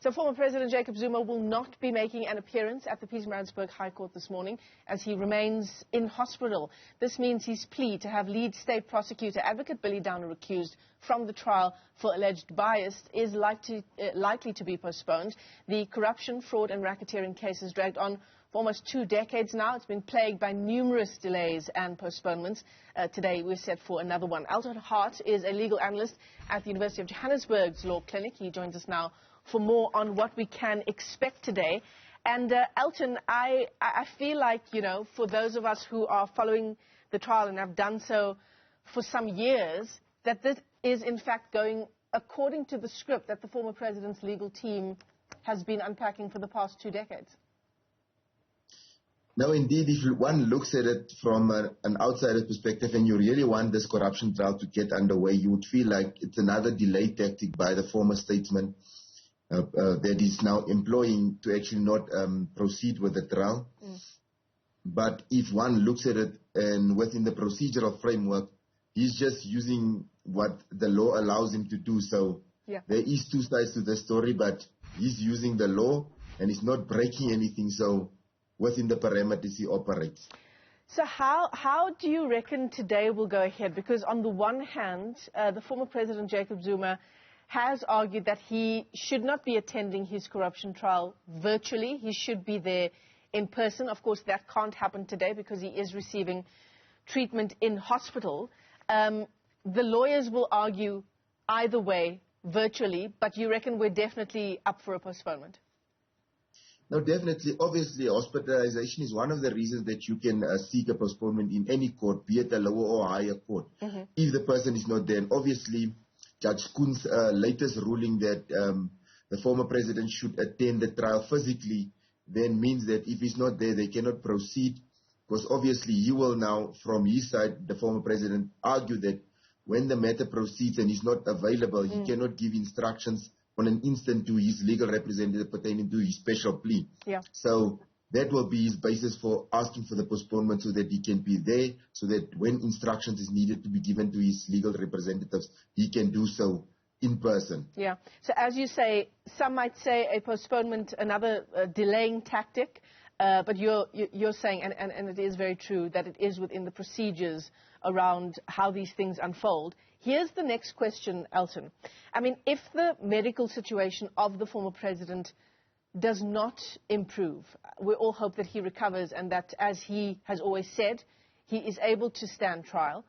So former President Jacob Zuma will not be making an appearance at the Pietermaritzburg High Court this morning as he remains in hospital. This means his plea to have lead state prosecutor Advocate Billy Downer recused from the trial for alleged bias is likely to be postponed. The corruption, fraud and racketeering case has dragged on for almost 2 decades now. It's been plagued by numerous delays and postponements. Today we're set for another one. Elton Hart is a legal analyst at the University of Johannesburg's Law Clinic. He joins us now for more on what we can expect today. And Elton, I feel like, you know, for those of us who are following the trial and have done so for some years, that this is in fact going according to the script that the former president's legal team has been unpacking for the past 2 decades. No, indeed, if one looks at it from an outsider's perspective and you really want this corruption trial to get underway, you would feel like it's another delay tactic by the former statesman that is now employing to actually not proceed with the trial. But if one looks at it and within the procedural framework, he's just using what the law allows him to do. So there is 2 sides to the story, but he's using the law and he's not breaking anything. So within the parameters he operates. So how do you reckon today will go ahead? Because on the one hand, the former President Jacob Zuma has argued that he should not be attending his corruption trial virtually. He should be there in person. Of course, that can't happen today because he is receiving treatment in hospital. The lawyers will argue either way, virtually, but you reckon we're definitely up for a postponement? No, definitely. Obviously, hospitalization is one of the reasons that you can seek a postponement in any court, be it a lower or higher court, if the person is not there. And obviously, Judge Koen's latest ruling that the former president should attend the trial physically then means that if he's not there, they cannot proceed, because obviously he will now, from his side, the former president, argue that when the matter proceeds and he's not available, he cannot give instructions on an instant to his legal representative pertaining to his special plea. So that will be his basis for asking for the postponement so that he can be there, so that when instructions is needed to be given to his legal representatives, he can do so in person. Yeah. So as you say, some might say a postponement, another delaying tactic, but you're saying, and it is very true, that it is within the procedures around how these things unfold. Here's the next question, Elton. I mean, if the medical situation of the former president does not improve, we all hope that he recovers and that, as he has always said, he is able to stand trial.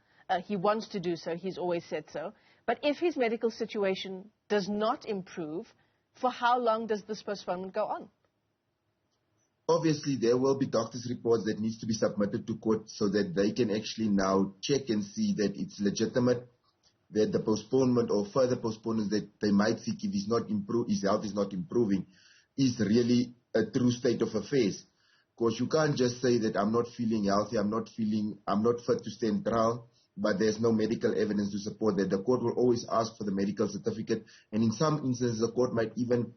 He wants to do so. He's always said so. But if his medical situation does not improve, for how long does this postponement go on? Obviously, there will be doctor's reports that needs to be submitted to court so that they can actually now check and see that it's legitimate, that the postponement or further postponements that they might seek if his health is not improving is really a true state of affairs. Because you can't just say that I'm not feeling healthy, I'm not fit to stand trial, but there's no medical evidence to support that. The court will always ask for the medical certificate, and in some instances the court might even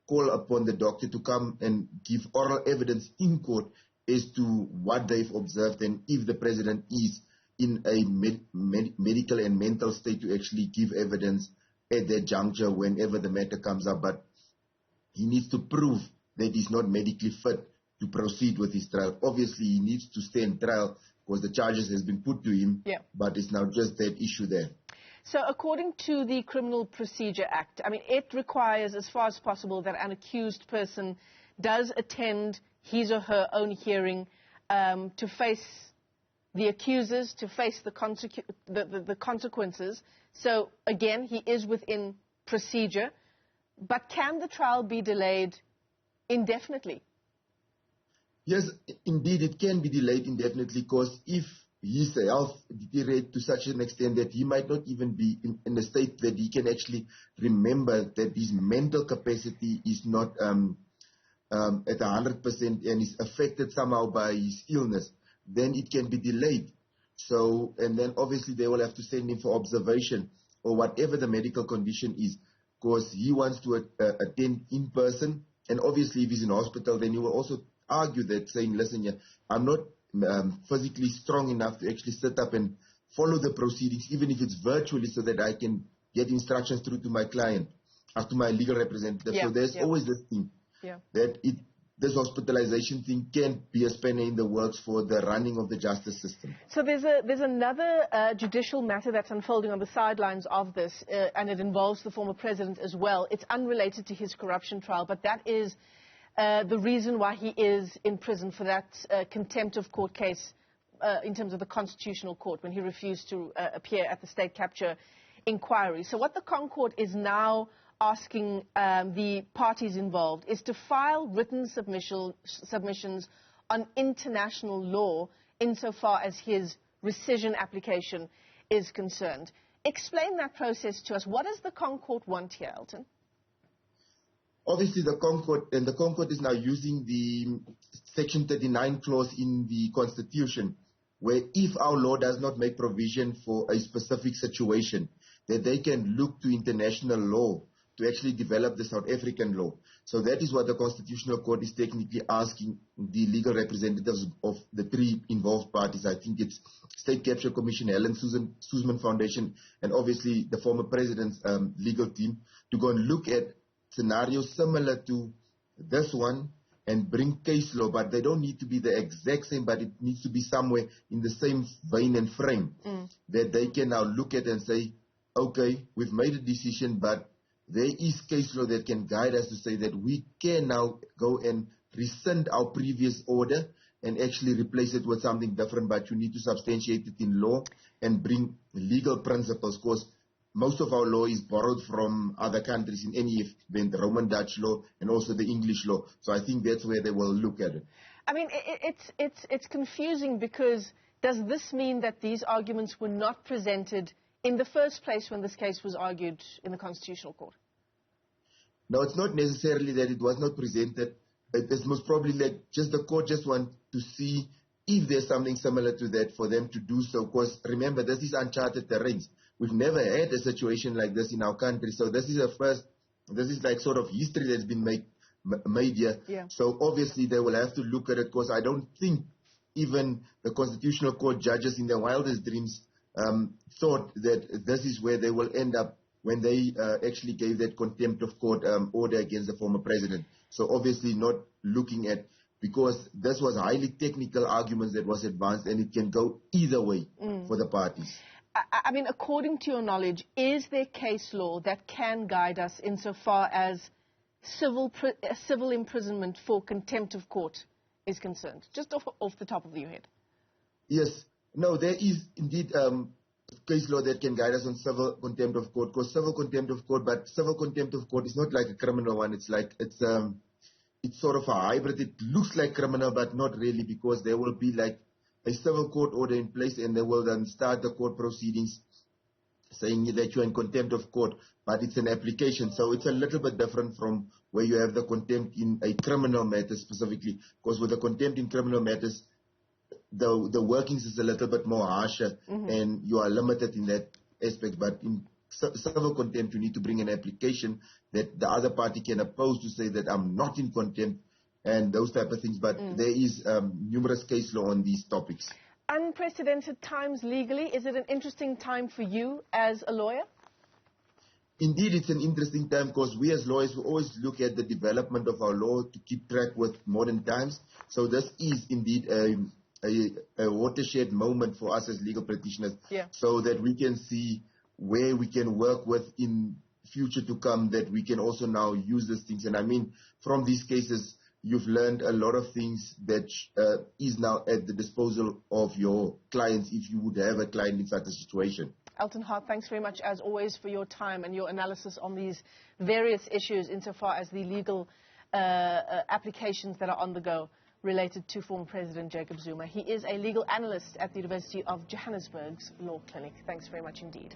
call upon the doctor to come and give oral evidence in court as to what they've observed and if the president is in a medical and mental state to actually give evidence at that juncture whenever the matter comes up. But he needs to prove that he's not medically fit to proceed with his trial. Obviously, he needs to stand trial because the charges has been put to him, but it's now just that issue there. So according to the Criminal Procedure Act, I mean, it requires, as far as possible, that an accused person does attend his or her own hearing to face the accusers, to face the consequences. So, again, he is within procedure. But can the trial be delayed indefinitely? Yes, indeed, it can be delayed indefinitely, because if his health deteriorates to such an extent that he might not even be in a state that he can actually remember that his mental capacity is not at 100% and is affected somehow by his illness, then it can be delayed. So, and then obviously they will have to send him for observation or whatever the medical condition is, because he wants to attend in person. And obviously if he's in hospital, then he will also argue that, saying, listen, I'm not physically strong enough to actually sit up and follow the proceedings, even if it's virtually, so that I can get instructions through to my client. to my legal representative. So there's always this thing that this hospitalization thing can be a spanner in the works for the running of the justice system. So there's another judicial matter that's unfolding on the sidelines of this, and it involves the former president as well. It's unrelated to his corruption trial, but that is the reason why he is in prison for that contempt of court case in terms of the Constitutional Court when he refused to appear at the state capture inquiry. So what the Court is now asking the parties involved is to file written submissions on international law insofar as his rescission application is concerned. Explain that process to us. What does the Court want here, Elton? Obviously, the Court is now using the Section 39 clause in the Constitution, where if our law does not make provision for a specific situation, that they can look to international law to actually develop the South African law. So that is what the Constitutional Court is technically asking the legal representatives of the three involved parties. I think it's State Capture Commission, Helen Suzman Foundation, and obviously the former president's legal team, to go and look at scenarios similar to this one and bring case law, but they don't need to be the exact same, but it needs to be somewhere in the same vein and frame that they can now look at and say, okay, we've made a decision, but there is case law that can guide us to say that we can now go and rescind our previous order and actually replace it with something different, but you need to substantiate it in law and bring legal principles, because most of our law is borrowed from other countries in any event, the Roman Dutch law and also the English law. So I think that's where they will look at it. I mean, it's confusing, because does this mean that these arguments were not presented in the first place when this case was argued in the Constitutional Court? No, it's not necessarily that it was not presented. It's most probably like just the court just want to see if there's something similar to that for them to do so. Because remember, this is uncharted terrains. We've never had a situation like this in our country. So this is a first, this is like sort of history that's been made here. Yeah. So obviously they will have to look at it, because I don't think even the Constitutional Court judges in their wildest dreams thought that this is where they will end up when they actually gave that contempt of court order against the former president. So obviously not looking at, because this was highly technical arguments that was advanced, and it can go either way for the parties. I mean, according to your knowledge, is there case law that can guide us insofar as civil imprisonment for contempt of court is concerned? Just off the top of your head. Yes. No, there is indeed case law that can guide us on civil contempt of court, because civil contempt of court, but civil contempt of court is not like a criminal one. It's like, it's sort of a hybrid. It looks like criminal, but not really, because there will be like a civil court order in place, and they will then start the court proceedings saying that you're in contempt of court, but it's an application. So it's a little bit different from where you have the contempt in a criminal matter specifically, because with the contempt in criminal matters, the workings is a little bit more harsher, and you are limited in that aspect. But in civil contempt, you need to bring an application that the other party can oppose to say that I'm not in contempt, and those type of things. But there is numerous case law on these topics. Unprecedented times legally. Is it an interesting time for you as a lawyer? Indeed, it's an interesting time, because we as lawyers will always look at the development of our law to keep track with modern times. So this is indeed a watershed moment for us as legal practitioners, so that we can see where we can work with in future to come, that we can also now use these things. And I mean, from these cases, you've learned a lot of things that is now at the disposal of your clients, if you would have a client in such a situation. Elton Hart, thanks very much, as always, for your time and your analysis on these various issues insofar as the legal applications that are on the go related to former President Jacob Zuma. He is a legal analyst at the University of Johannesburg's Law Clinic. Thanks very much indeed.